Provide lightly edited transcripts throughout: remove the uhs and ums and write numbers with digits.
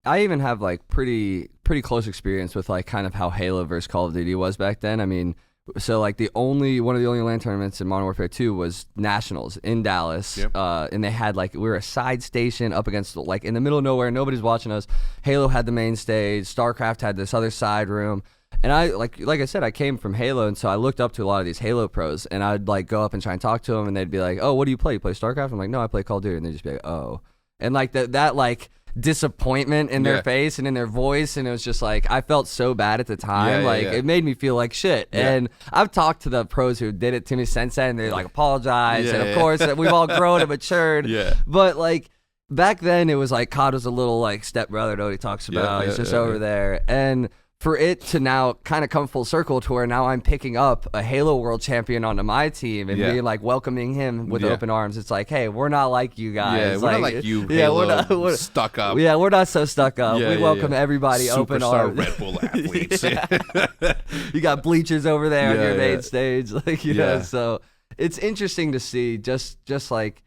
I even have like pretty close experience with like kind of how Halo versus Call of Duty was back then. I mean, so like one of the only LAN tournaments in Modern Warfare 2 was Nationals in Dallas. Yep. And they had like, we were a side station up against like in the middle of nowhere. Nobody's watching us. Halo had the main stage. StarCraft had this other side room. And I like I said, I came from Halo, and so I looked up to a lot of these Halo pros, and I'd like go up and try and talk to them, and they'd be like, "Oh, what do you play? You play StarCraft?" I'm like, "No, I play Call of Duty," and they'd just be like, "Oh," and like that like disappointment in their face and in their voice, and it was just like I felt so bad at the time. It made me feel like shit. Yeah. And I've talked to the pros who did it to me since then, and they like apologize, and of course we've all grown and matured. Yeah. But like back then, it was like COD was a little like stepbrother that he talks about. He's just over there, and for it to now kind of come full circle to where now I'm picking up a Halo World Champion onto my team and being like welcoming him with open arms. It's like, hey, we're not like you guys. Yeah, we're not like you. Halo, we're stuck up. Yeah, we're not so stuck up. We welcome everybody open arms. Red Bull athletes. You got bleachers over there on your main stage, like you know. So it's interesting to see just like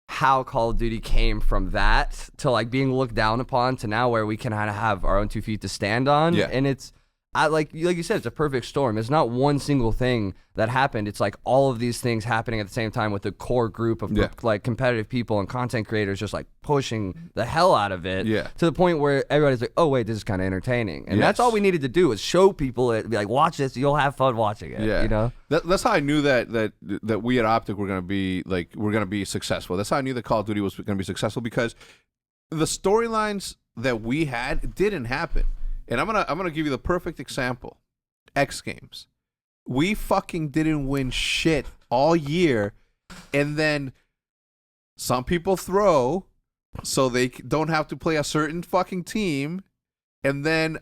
how Call of Duty came from that to like being looked down upon to now where we can kind of have our own 2 feet to stand on. Yeah. And it's like you said, it's a perfect storm. It's not one single thing that happened. It's like all of these things happening at the same time with a core group of like competitive people and content creators just like pushing the hell out of it to the point where everybody's like, oh wait, this is kind of entertaining. And that's all we needed to do is show people it, be like, watch this, you'll have fun watching it. Yeah. You know? That's how I knew that we at Optic were gonna be successful. That's how I knew that Call of Duty was gonna be successful, because the storylines that we had didn't happen. And I'm gonna give you the perfect example. X Games. We fucking didn't win shit all year, and then some people throw so they don't have to play a certain fucking team, and then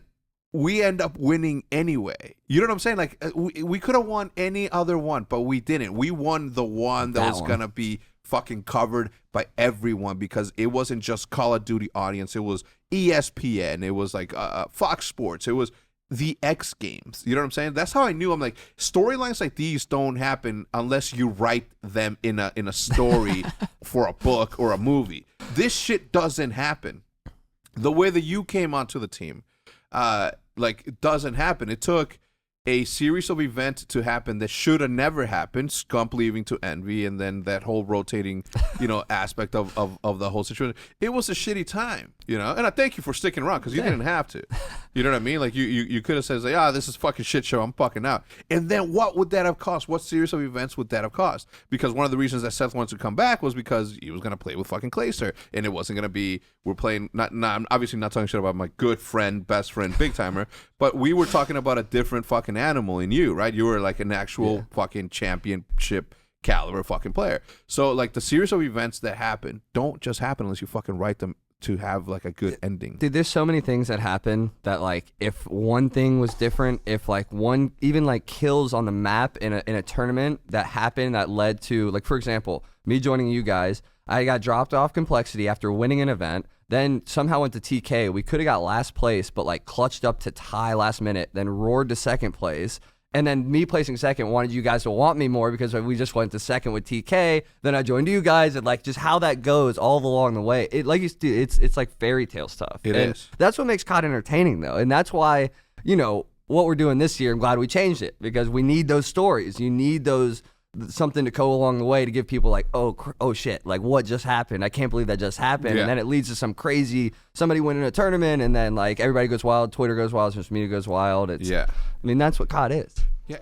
we end up winning anyway. You know what I'm saying? Like we could have won any other one, but we didn't. We won the one that was gonna be fucking covered by everyone, because it wasn't just Call of Duty audience. It was ESPN. It was like Fox Sports. It was the X Games. You know what I'm saying? That's how I knew. I'm like, storylines like these don't happen unless you write them in a story for a book or a movie. This shit doesn't happen. The way that you came onto the team, like, it doesn't happen. It took a series of events to happen that should have never happened. Scump leaving to Envy, and then that whole rotating, aspect of the whole situation. It was a shitty time, And I thank you for sticking around, because you didn't have to. You know what I mean? Like you could have said, like, this is fucking shit show. I'm fucking out. And then what would that have cost? What series of events would that have cost? Because one of the reasons that Seth wanted to come back was because he was gonna play with fucking Clayster, and it wasn't gonna be we're playing. I'm obviously not talking shit about my good friend, best friend, big timer, but we were talking about a different fucking animal in you, right? You were like an actual fucking championship caliber fucking player. So like the series of events that happen don't just happen unless you fucking write them to have like a good ending. Dude, there's so many things that happen that like if one thing was different, if like one even like kills on the map in a tournament that happened that led to, like, for example, me joining you guys, I got dropped off Complexity after winning an event, then somehow went to TK. We could have got last place, but like clutched up to tie last minute, then roared to second place. And then me placing second wanted you guys to want me more because we just went to second with TK. Then I joined you guys, and like just how that goes all along the way. It like it's like fairy tale stuff. It is. That's what makes COD entertaining, though, and that's why what we're doing this year. I'm glad we changed it, because we need those stories. You need those something to go along the way to give people like, oh shit, like what just happened? I can't believe that just happened. And then it leads to some crazy somebody winning a tournament, and then like everybody goes wild, Twitter goes wild, social media goes wild. I mean, that's what COD is. Yeah.